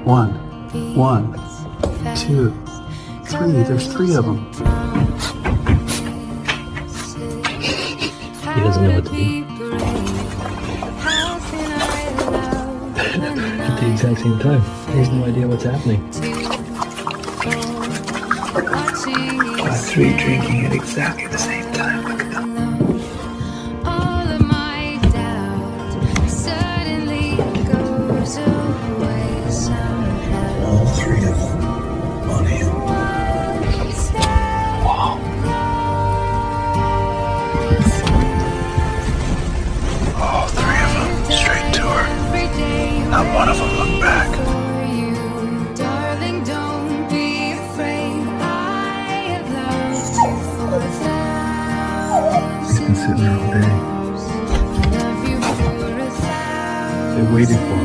One, one, two, three. There's three of them. He doesn't know what to do. At the exact same time, he has no idea what's happening. Three drinking at exactly the same time. Look at them. All three of them on him. Wow. All three of them straight to her. Not one of them looked back. He's been sitting there all day. They waited for him.